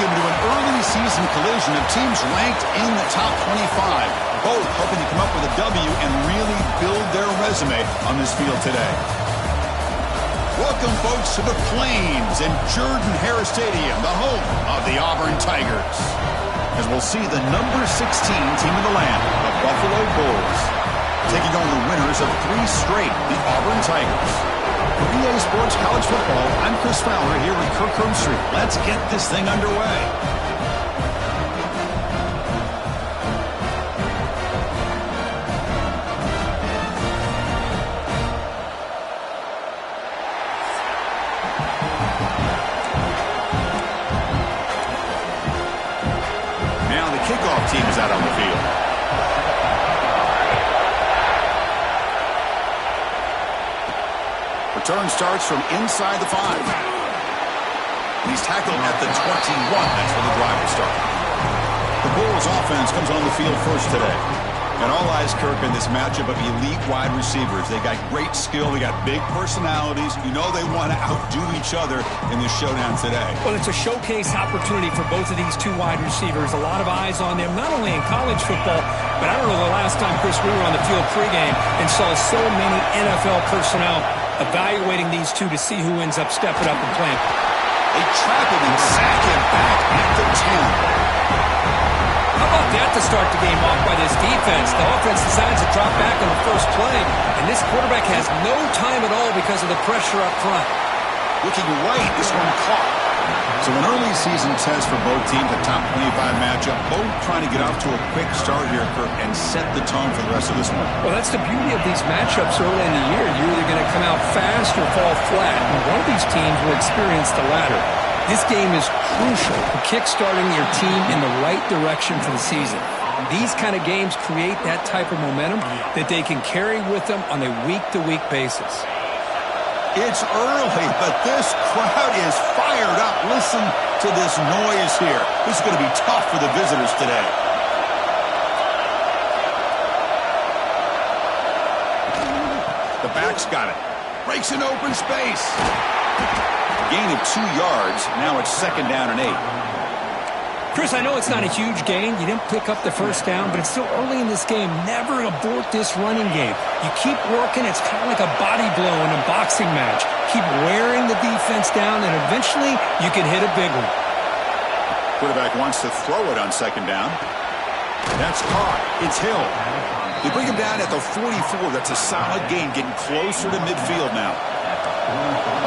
into an early season collision of teams ranked in the top 25, both hoping to come up with a W and really build their resume on this field today. Welcome, folks, to the Plains in Jordan-Hare Stadium, the home of the Auburn Tigers, as we'll see the number 16 team in the land, the Buffalo Bulls, taking on the winners of 3 straight, the Auburn Tigers. For EA Sports College Football, I'm Chris Fowler here with Kirk Herbstreit. Let's get this thing underway. Now the kickoff team is out on the field. Return starts from inside the 5. He's tackled at the 21. That's where the drive will start. The Bulls offense comes on the field first today. And all eyes, Kirk, in this matchup of elite wide receivers. They got great skill. They got big personalities. You know they want to outdo each other in this showdown today. Well, it's a showcase opportunity for both of these 2 wide receivers. A lot of eyes on them, not only in college football, but I don't know the last time, Chris, we were on the field pregame and saw so many NFL personnel evaluating these 2 to see who ends up stepping up and playing. They trap him and sack him back at the 10. How about that to start the game off by this defense? The offense decides to drop back on the first play, and this quarterback has no time at all because of the pressure up front. Looking right, this one caught. So an early season test for both teams, a top 25 matchup, both trying to get off to a quick start here, Kirk, and set the tone for the rest of this one. Well, that's the beauty of these matchups early in the year. You're either going to come out fast or fall flat, and one of these teams will experience the latter. This game is crucial for kickstarting your team in the right direction for the season. These kind of games create that type of momentum that they can carry with them on a week-to-week basis. It's early, but this crowd is fired up. Listen to this noise here. This is going to be tough for the visitors today. The back's got it. Breaks an open space. Gain of 2 yards. Now it's 2nd down and 8. Chris, I know it's not a huge gain. You didn't pick up the first down, but it's still early in this game. Never abort this running game. You keep working. It's kind of like a body blow in a boxing match. Keep wearing the defense down, and eventually you can hit a big one. Quarterback wants to throw it on 2nd down. That's caught. It's Hill. They bring him down at the 44. That's a solid gain, getting closer to midfield now.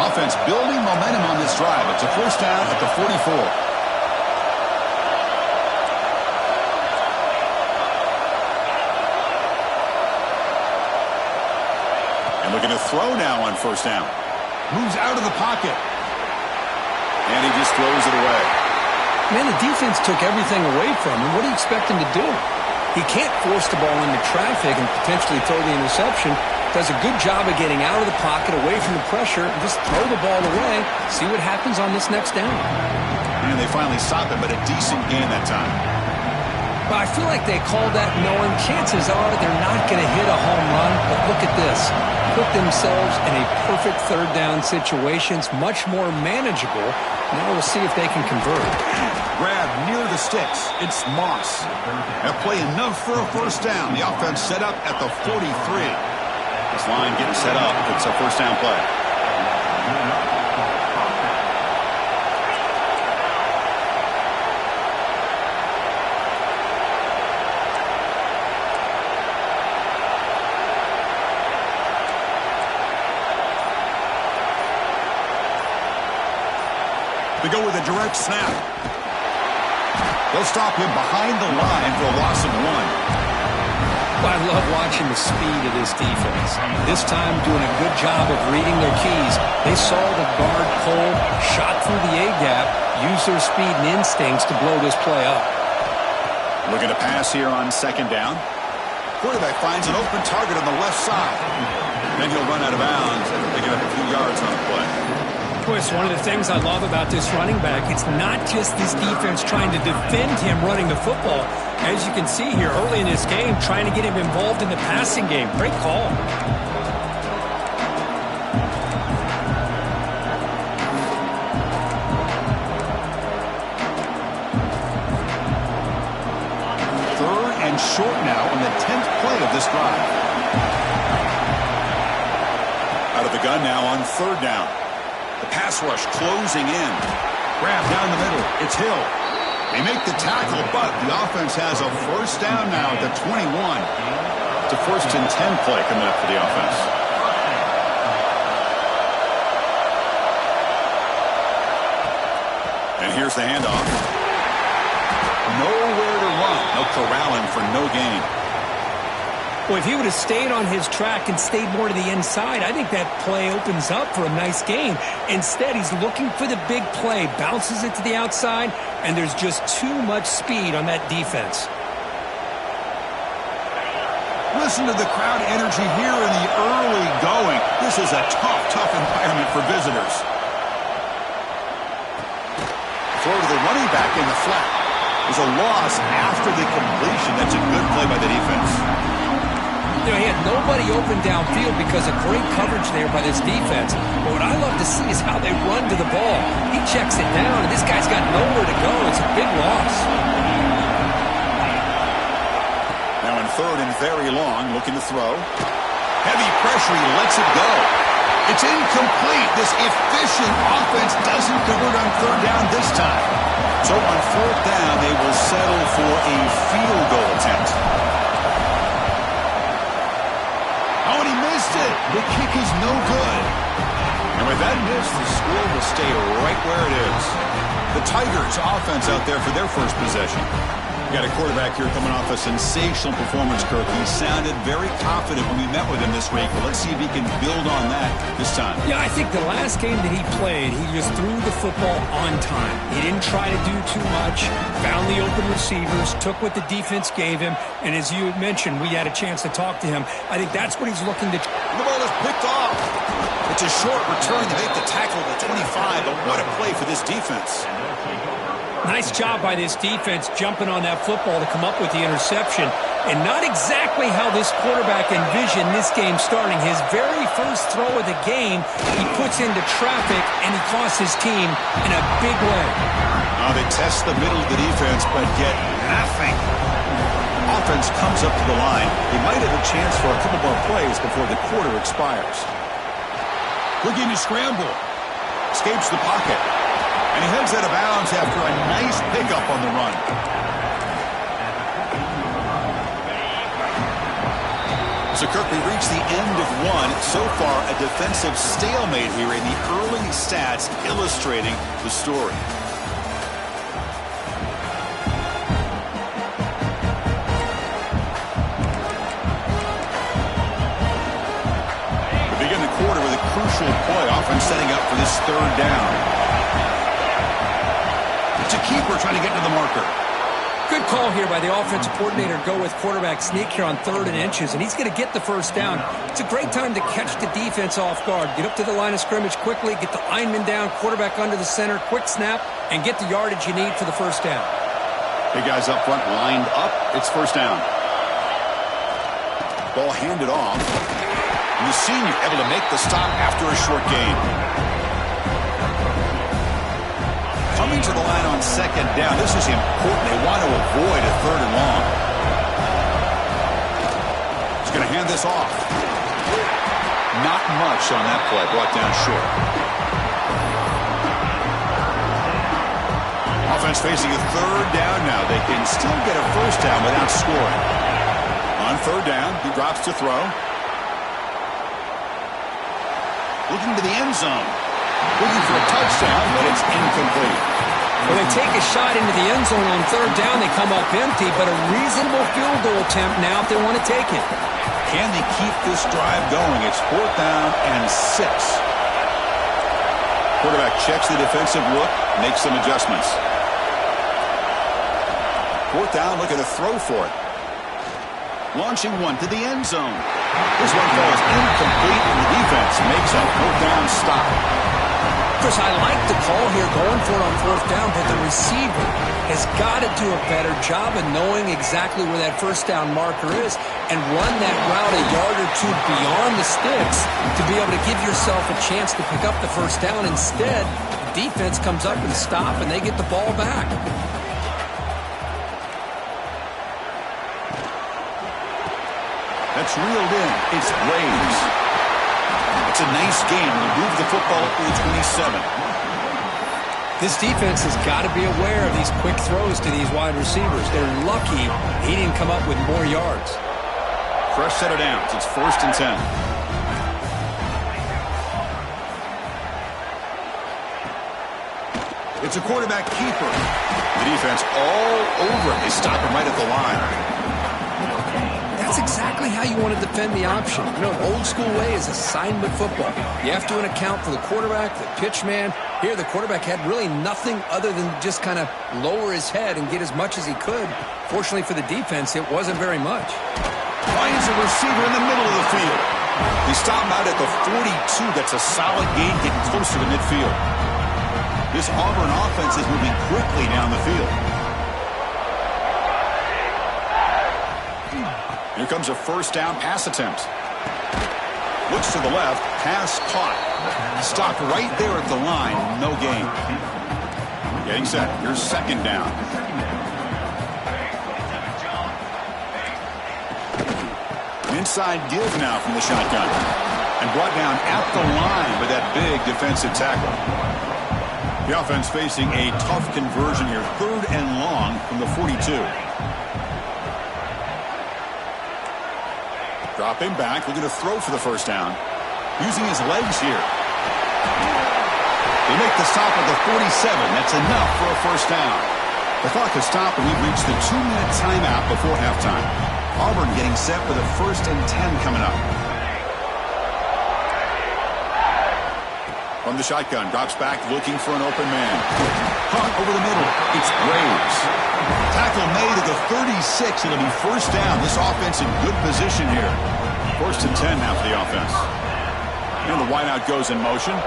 Offense building momentum on this drive. It's a first down at the 44. And looking to throw now on first down. Moves out of the pocket. And he just throws it away. Man, the defense took everything away from him. What do you expect him to do? He can't force the ball into traffic and potentially throw the interception. Does a good job of getting out of the pocket, away from the pressure, and just throw the ball away. See what happens on this next down. And they finally stop him, but a decent gain that time. But I feel like they called that knowing chances are they're not going to hit a home run. But look at this. Put themselves in a perfect 3rd down situation. It's much more manageable. Now we'll see if they can convert. Grab near the sticks. It's Moss. That play enough for a first down. The offense set up at the 43. This line getting set up. It's a first down play. They go with a direct snap. They'll stop him behind the line for a loss of 1. I love watching the speed of this defense. This time doing a good job of reading their keys. They saw the guard pull, shot through the A-gap, used their speed and instincts to blow this play up. Looking to pass here on 2nd down. Quarterback finds an open target on the left side. Then he'll run out of bounds and pick up a few yards on the play. Chris, one of the things I love about this running back, it's not just this defense trying to defend him running the football. As you can see here early in this game, trying to get him involved in the passing game. Great call. and short now on the 10th play of this drive. Out of the gun now on 3rd down. The pass rush closing in. Grab down the middle. It's Hill. They make the tackle, but the offense has a 1st down now at the 21. It's a 1st and 10 play coming up for the offense. And here's the handoff. Nowhere to run. No corralling for no gain. Well, if he would have stayed on his track and stayed more to the inside, I think that play opens up for a nice gain. Instead, he's looking for the big play, bounces it to the outside, and there's just too much speed on that defense. Listen to the crowd energy here in the early going. This is a tough environment for visitors. Throw to the running back in the flat. There's a loss after the completion. That's a good play by the defense. You know, he had nobody open downfield because of great coverage there by this defense. But what I love to see is how they run to the ball. He checks it down, and this guy's got nowhere to go. It's a big loss. Now in 3rd and very long, looking to throw. Heavy pressure, he lets it go. It's incomplete. This efficient offense doesn't convert on 3rd down this time. So on 4th down, they will settle for a field goal attempt. Oh, and he missed it. The kick is no good. And with that miss, the score will stay right where it is. The Tigers offense out there for their first possession. We got a quarterback here coming off a sensational performance, Kirk. He sounded very confident when we met with him this week. But let's see if he can build on that this time. Yeah, I think the last game that he played, he just threw the football on time. He didn't try to do too much, found the open receivers, took what the defense gave him, and as you had mentioned, we had a chance to talk to him. I think that's what he's looking to. The ball is picked off. It's a short return to make the tackle at the 25, but what a play for this defense. Nice job by this defense jumping on that football to come up with the interception. And not exactly how this quarterback envisioned this game starting. His very first throw of the game, he puts into traffic, and he costs his team in a big way. They test the middle of the defense, but get nothing. Offense comes up to the line. He might have a chance for a couple more plays before the quarter expires. Looking to scramble. Escapes the pocket. And he heads out of bounds after a nice pickup on the run. So, Kirk, we reached the end of one. So far, a defensive stalemate here in the early stats illustrating the story. We begin the quarter with a crucial play, often setting up for this 3rd down. It's a keeper trying to get to the marker. Good call here by the offensive coordinator to go with quarterback sneak here on 3rd and inches, and he's going to get the 1st down. It's a great time to catch the defense off guard. Get up to the line of scrimmage quickly, get the lineman down, quarterback under the center, quick snap, and get the yardage you need for the 1st down. Big guys up front lined up. It's 1st down. Ball handed off. And the senior able to make the stop after a short gain. Coming to the line on 2nd down. This is important. They want to avoid a 3rd and long. He's going to hand this off. Not much on that play. Brought down short. Offense facing a 3rd down now. They can still get a 1st down without scoring. On 3rd down, he drops to throw. Looking to the end zone. Looking for a touchdown, but it's incomplete. When they take a shot into the end zone on 3rd down, they come up empty, but a reasonable field goal attempt now if they want to take it. Can they keep this drive going? It's 4th down and 6. Quarterback checks the defensive look, makes some adjustments. 4th down, looking to throw for it. Launching one to the end zone. This one falls incomplete, and the defense makes a 4th down stop. Chris, I like the call here going for it on 4th down, but the receiver has got to do a better job of knowing exactly where that 1st down marker is and run that route a yard or two beyond the sticks to be able to give yourself a chance to pick up the 1st down. Instead, the defense comes up and stop, and they get the ball back. That's reeled in. It's Graves. It's a nice game. We'll move the football up to the 27. This defense has got to be aware of these quick throws to these wide receivers. They're lucky he didn't come up with more yards. Fresh set of downs. It's 1st and 10. It's a quarterback keeper. The defense all over it. They stop him right at the line. That's exactly how you want to defend the option. You know, an old-school way is assignment football. You have to account for the quarterback, the pitch man. Here, the quarterback had really nothing other than just kind of lower his head and get as much as he could. Fortunately for the defense, it wasn't very much. Finds a receiver in the middle of the field. They stop him out at the 42. That's a solid gain, getting closer to midfield. This Auburn offense is moving quickly down the field. Here comes a 1st down pass attempt. Looks to the left. Pass caught. Stopped right there at the line. No gain. Getting set. Here's 2nd down. Inside give now from the shotgun. And brought down at the line with that big defensive tackle. The offense facing a tough conversion here. 3rd and long from the 42. Dropping back, looking to throw for the 1st down. Using his legs here. They make the stop at the 47. That's enough for a 1st down. The clock has stopped, and we've reached the 2-minute timeout before halftime. Auburn getting set with a 1st and 10 coming up. From the shotgun, drops back, looking for an open man. Caught over the middle. It's Graves. Tackle made at the 36. It'll be 1st down. This offense in good position here. 1st and 10 now for the offense. And the wideout goes in motion.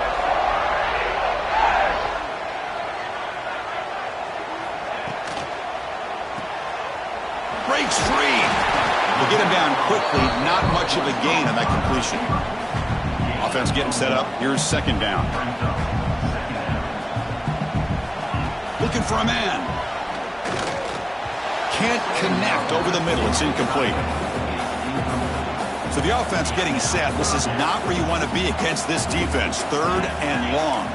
Breaks free. We'll get him down quickly. Not much of a gain on that completion. Offense getting set up. Here's 2nd down. Looking for a man. Can't connect over the middle. It's incomplete. So the offense getting set. This is not where you want to be against this defense. 3rd and long.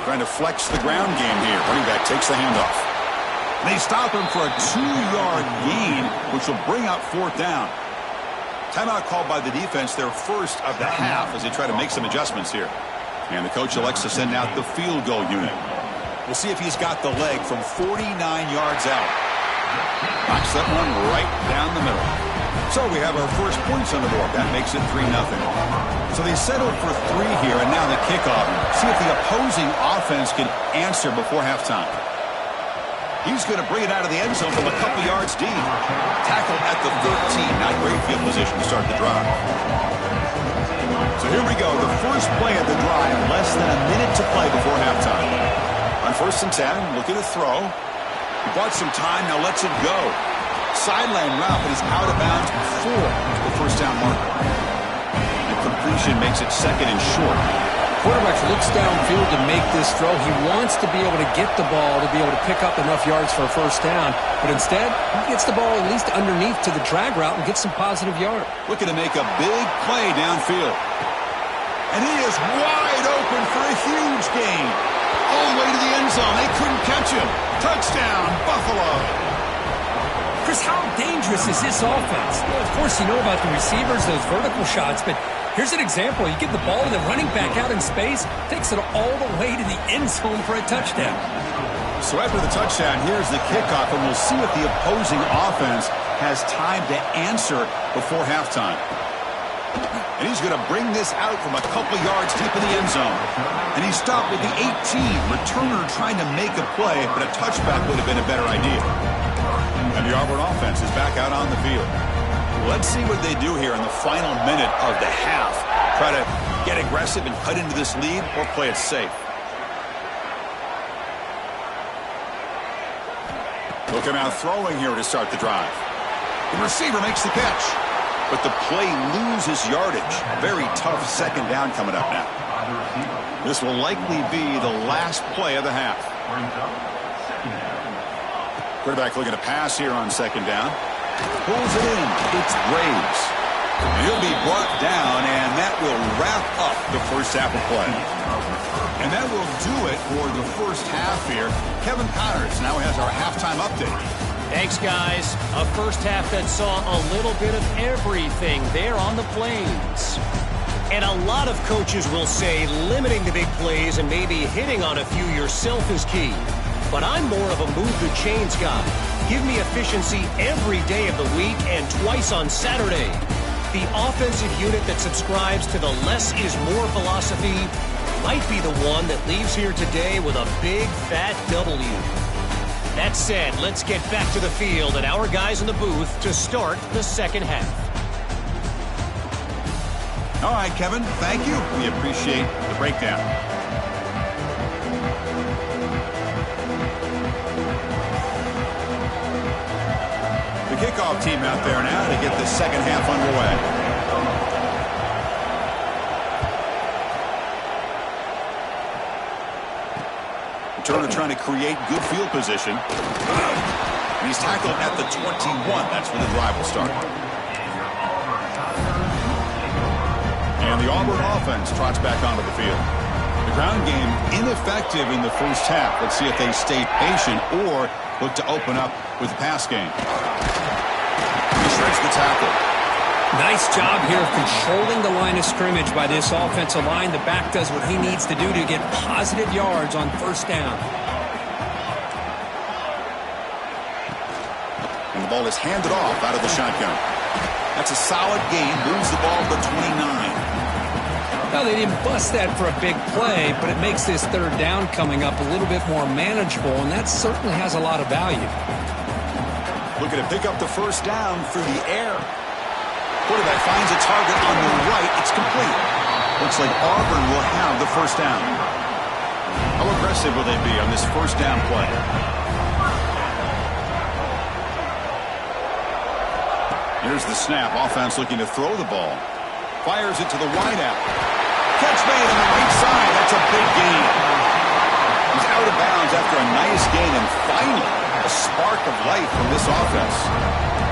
Trying to flex the ground game here. Running back takes the handoff. They stop him for a 2-yard gain, which will bring up 4th down. Timeout called by the defense, their 1st of the half, as they try to make some adjustments here. And the coach elects to send out the field goal unit. We'll see if he's got the leg from 49 yards out. Knocks that one right down the middle. So we have our first points on the board. That makes it 3-0. So they settled for 3 here, and now the kickoff. See if the opposing offense can answer before halftime. He's going to bring it out of the end zone from a couple yards deep. Tackle at the 13. Not great field position to start the drive. So here we go. The first play of the drive. Less than a minute to play before halftime. On 1st and 10, looking to throw. He bought some time. Now lets it go. Sideline route, but he's out of bounds before the 1st down marker. And completion makes it 2nd and short. Quarterback looks downfield to make this throw. He wants to be able to get the ball to be able to pick up enough yards for a 1st down. But instead, he gets the ball at least underneath to the drag route and gets some positive yard. Looking to make a big play downfield. And he is wide open for a huge gain. All the way to the end zone. They couldn't catch him. Touchdown, Buffalo. Chris, how dangerous is this offense? Well, of course, you know about the receivers, those vertical shots, but here's an example. You give the ball to the running back out in space, takes it all the way to the end zone for a touchdown. So after the touchdown, here's the kickoff, and we'll see if the opposing offense has time to answer before halftime. And he's going to bring this out from a couple yards deep in the end zone. And he stopped with the 18. Returner trying to make a play, but a touchback would have been a better idea. And the Auburn offense is back out on the field. Let's see what they do here in the final minute of the half. Try to get aggressive and cut into this lead, or play it safe. Looking out throwing here to start the drive. The receiver makes the catch. But the play loses yardage. Very tough 2nd down coming up now. This will likely be the last play of the half. Quarterback looking to pass here on 2nd down. Pulls it in. It's Graves. He'll be brought down, and that will wrap up the first half of play. And that will do it for the first half here. Kevin Connors now has our halftime update. Thanks, guys. A first half that saw a little bit of everything there on the Plains. And a lot of coaches will say limiting the big plays and maybe hitting on a few yourself is key. But I'm more of a move the chains guy. Give me efficiency every day of the week and twice on Saturday. The offensive unit that subscribes to the less is more philosophy might be the one that leaves here today with a big fat W. That said, let's get back to the field and our guys in the booth to start the second half. All right, Kevin, thank you. We appreciate the breakdown. The kickoff team out there now to get the second half underway. Turner trying to create good field position. And he's tackled at the 21. That's where the drive will start. And the Auburn offense trots back onto the field. The ground game ineffective in the first half. Let's see if they stay patient or look to open up with the pass game. He shreds the tackle. Nice job here of controlling the line of scrimmage by this offensive line. The back does what he needs to do to get positive yards on first down. And the ball is handed off out of the shotgun. That's a solid gain. Moves the ball to 29. Well, they didn't bust that for a big play, but it makes this third down coming up a little bit more manageable, and that certainly has a lot of value. Looking to pick up the first down through the air. Quarterback finds a target on the right. It's complete. Looks like Auburn will have the first down. How aggressive will they be on this first down play? Here's the snap. Offense looking to throw the ball. Fires it to the wideout. Catch made on the right side. That's a big gain. He's out of bounds after a nice gain, and finally a spark of life from this offense.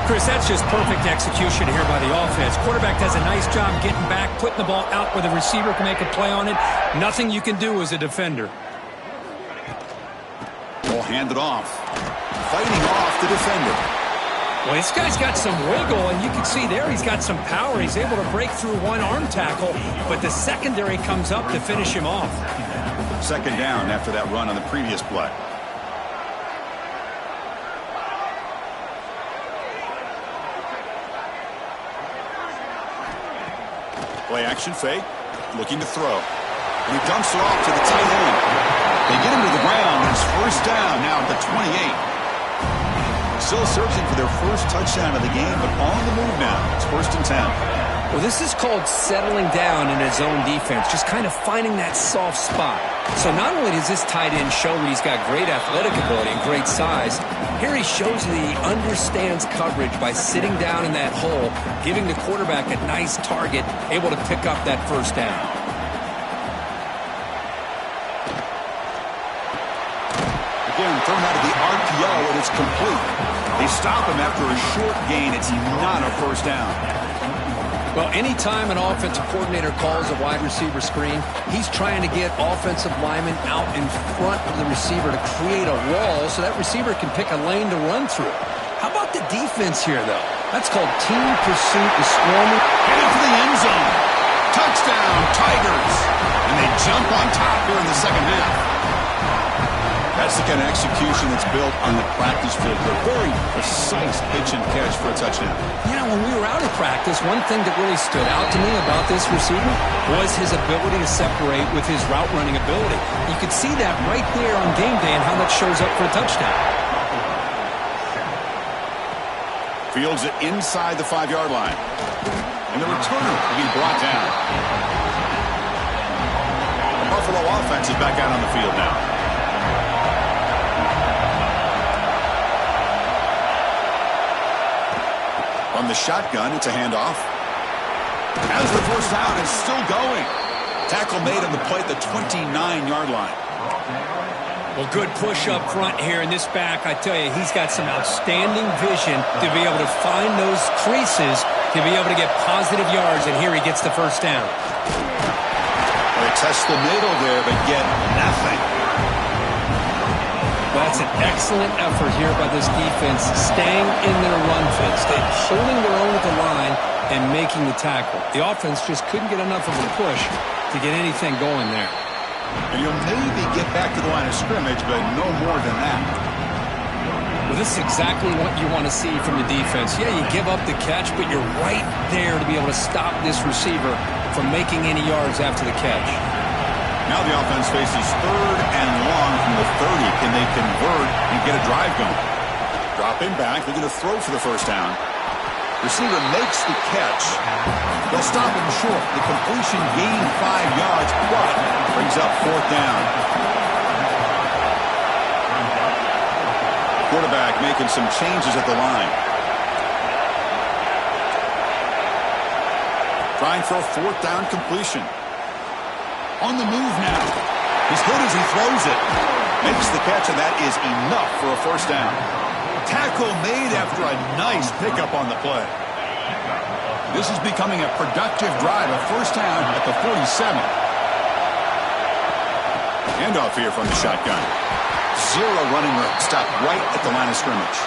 Chris, that's just perfect execution here by the offense. Quarterback does a nice job getting back, putting the ball out where the receiver can make a play on it. Nothing you can do as a defender. Ball handed off. Fighting off the defender. Well, this guy's got some wiggle, and you can see there he's got some power. He's able to break through one arm tackle, but the secondary comes up to finish him off. Second down after that run on the previous play. Play action fake, looking to throw. And he dumps it off to the tight end. They get him to the ground. It's first down now at the 28. Still searching for their first touchdown of the game, but on the move now. It's first and 10. Well, this is called settling down in his own defense, just kind of finding that soft spot. So not only does this tight end show that he's got great athletic ability and great size, here he shows that he understands coverage by sitting down in that hole, giving the quarterback a nice target, able to pick up that first down. Again, thrown out of the RPO, and it's complete. They stop him after a short gain. It's not a first down. Well, anytime an offensive coordinator calls a wide receiver screen, he's trying to get offensive linemen out in front of the receiver to create a wall so that receiver can pick a lane to run through. How about the defense here, though? That's called team pursuit and swarming. Headed for the end zone. Touchdown, Tigers. And they jump on top here in the second half. That's the kind of execution that's built on the practice field. A very precise pitch and catch for a touchdown. You know, when we were out of practice, one thing that really stood out to me about this receiver was his ability to separate with his route running ability. You could see that right there on game day and how that shows up for a touchdown. Fields it inside the 5-yard line. And the returner will be brought down. The Buffalo offense is back out on the field now. On the shotgun, it's a handoff. Has the first down and still going. Tackle made on the play at the 29-yard line. Well, good push up front here, and this back, I tell you, he's got some outstanding vision to be able to find those creases to be able to get positive yards, and here he gets the first down. They test the middle there, but get nothing. That's an excellent effort here by this defense, staying in their run fence, holding their own at the line and making the tackle. The offense just couldn't get enough of a push to get anything going there. And you'll maybe get back to the line of scrimmage, but no more than that. Well, this is exactly what you want to see from the defense. Yeah, you give up the catch, but you're right there to be able to stop this receiver from making any yards after the catch. Now the offense faces 3rd and long from the 30. Can they convert and get a drive going? Dropping back, they're going to throw for the first down. Receiver makes the catch. They'll stop him short. The completion gained 5 yards, but brings up 4th down. Quarterback making some changes at the line. Trying for a 4th down completion. On the move now. He's hit as he throws it. Makes the catch, and that is enough for a first down. Tackle made after a nice pickup on the play. This is becoming a productive drive, a first down at the 47. Handoff here from the shotgun. 0 running room. Stop right at the line of scrimmage.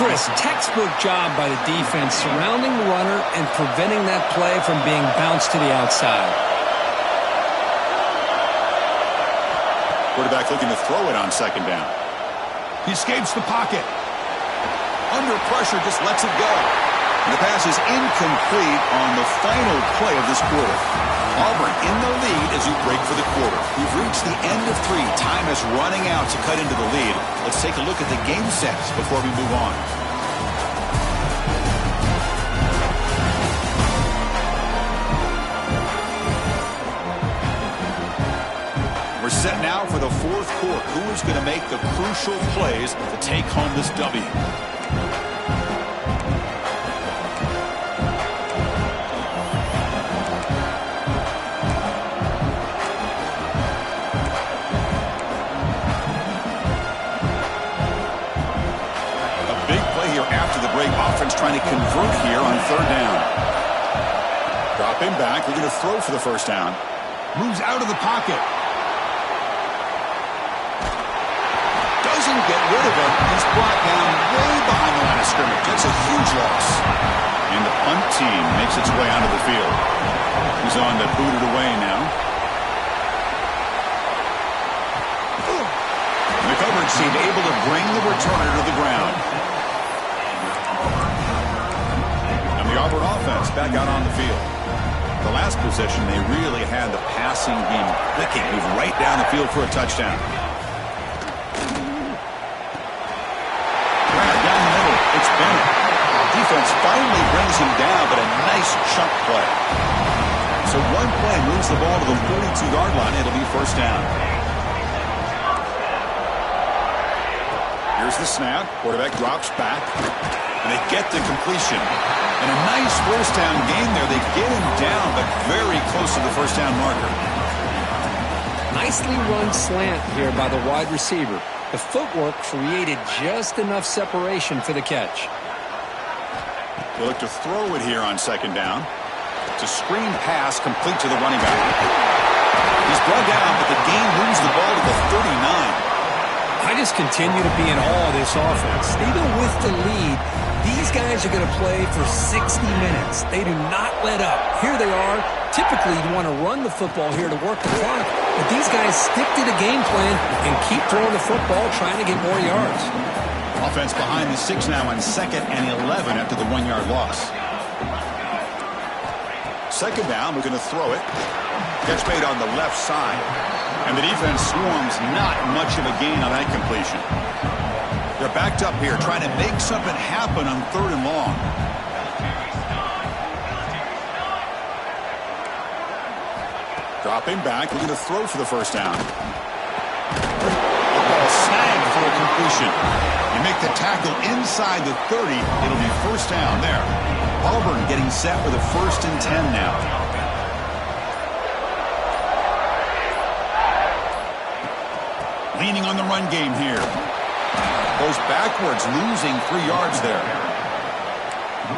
Chris, textbook job by the defense surrounding the runner and preventing that play from being bounced to the outside. Quarterback looking to throw it on 2nd down. He escapes the pocket. Under pressure, just lets it go. And the pass is incomplete on the final play of this quarter. Auburn in the lead as we break for the quarter. We've reached the end of 3. Time is running out to cut into the lead. Let's take a look at the game sets before we move on. We're set now for the 4th quarter. Who is going to make the crucial plays to take home this W? Offense trying to convert here on 3rd down. Dropping back, we're going to throw for the first down. Moves out of the pocket. Doesn't get rid of it. He's brought down way behind the line of scrimmage. That's a huge loss. And the punt team makes its way onto the field. He's on to boot it away now. The coverage team able to bring the returner to the ground. The Auburn offense back out on the field. The last possession, they really had the passing game clicking. Move right down the field for a touchdown. Down the middle, it's Bennett. Defense finally brings him down, but a nice chunk play. So one play moves the ball to the 42-yard line. It'll be first down. Here's the snap. Quarterback drops back. And they get the completion. And a nice first down gain there. They get him down, but very close to the first down marker. Nicely run slant here by the wide receiver. The footwork created just enough separation for the catch. They look to throw it here on 2nd down. It's a screen pass complete to the running back. He's brought down, but the gain moves the ball to the 39. I just continue to be in awe of this offense. Even with the lead, these guys are going to play for 60 minutes. They do not let up. Here they are. Typically, you want to run the football here to work the clock, but these guys stick to the game plan and keep throwing the football, trying to get more yards. Offense behind the 6 now on 2nd and 11 after the 1-yard loss. 2nd down, we're going to throw it. Catch made on the left side. And the defense swarms, not much of a gain on that completion. They're backed up here, trying to make something happen on 3rd and long. Dropping back, we're going to throw for the first down. The ball snagged for a completion. You make the tackle inside the 30, it'll be first down there. Auburn getting set with a 1st and 10 now. Leaning on the run game here. Goes backwards, losing 3 yards there.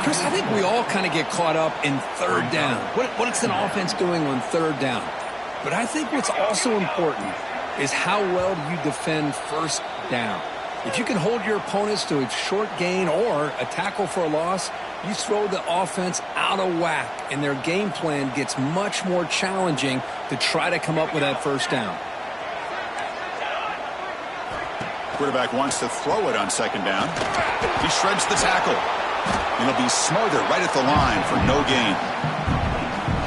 Chris, I think we all kind of get caught up in third down. What's an offense doing on third down? But I think what's also important is how well do you defend first down. If you can hold your opponents to a short gain or a tackle for a loss, you throw the offense out of whack, and their game plan gets much more challenging to try to come up with that first down. Quarterback wants to throw it on second down. He shreds the tackle. And he'll be smothered right at the line for no gain.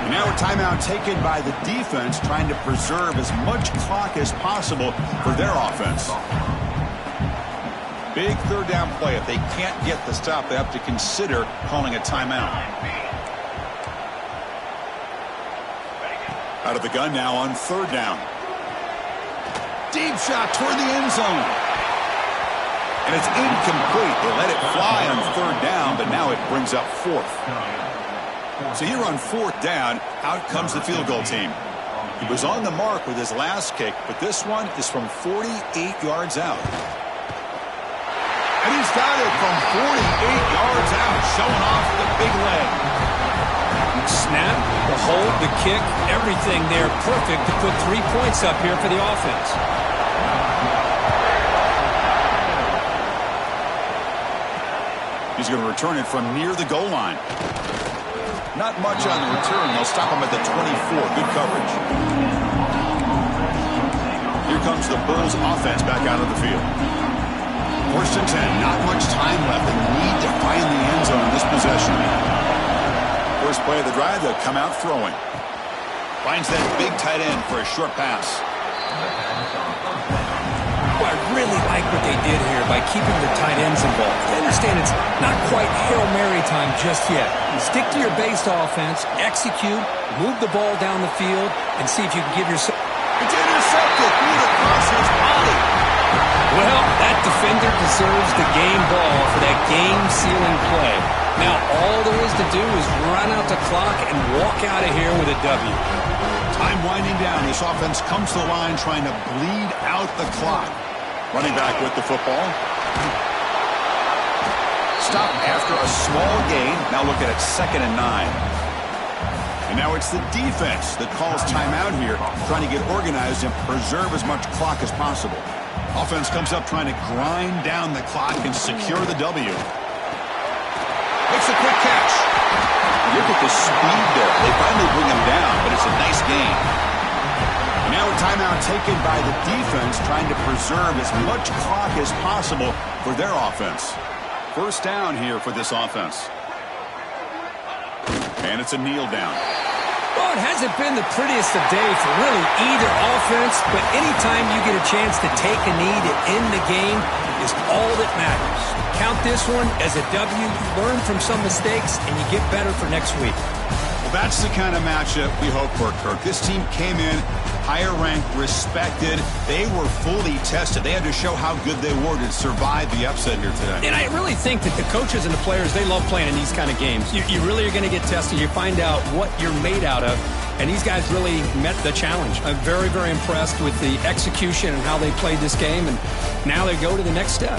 And now a timeout taken by the defense, trying to preserve as much clock as possible for their offense. Big third down play. If they can't get the stop, they have to consider calling a timeout. Out of the gun now on third down. Deep shot toward the end zone. And it's incomplete. They let it fly on third down, but now it brings up fourth. So here on fourth down, out comes the field goal team. He was on the mark with his last kick, but this one is from 48 yards out. And he's got it from 48 yards out, showing off the big leg. Snap, the hold, the kick, everything there perfect to put 3 points up here for the offense. He's going to return it from near the goal line. Not much on the return. They'll stop him at the 24. Good coverage. Here comes the Bulls offense back out of the field. First and 10. Not much time left. They need to find the end zone in this possession. First play of the drive, they'll come out throwing. Finds that big tight end for a short pass. I really like what they did here by keeping the tight ends involved. I understand it's not quite Hail Mary time just yet. You stick to your base offense, execute, move the ball down the field, and see if you can give yourself... It's intercepted through the crosser's body. Well, that defender deserves the game ball for that game-sealing play. Now, all there is to do is run out the clock and walk out of here with a W. Time winding down. This offense comes to the line trying to bleed out the clock. Running back with the football. Stop after a small gain. Now look at it, 2nd and 9. And now it's the defense that calls timeout here, trying to get organized and preserve as much clock as possible. Offense comes up trying to grind down the clock and secure the W. Makes a quick catch. Look at the speed there. They finally bring him down, but it's a nice gain. And now a timeout taken by the defense, trying to preserve as much clock as possible for their offense. First down here for this offense. And it's a kneel down. Well, it hasn't been the prettiest of days for really either offense, but anytime you get a chance to take a knee to end the game is all that matters. Count this one as a W. You learn from some mistakes, and you get better for next week. Well, that's the kind of matchup we hope for, Kirk. This team came in higher ranked, respected. They were fully tested. They had to show how good they were to survive the upset here today. And I really think that the coaches and the players, they love playing in these kind of games. You really are going to get tested. You find out what you're made out of. And these guys really met the challenge. I'm very, very impressed with the execution and how they played this game. And now they go to the next step.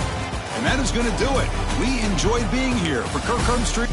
And that is going to do it. We enjoyed being here. For Kirk Herbstreit.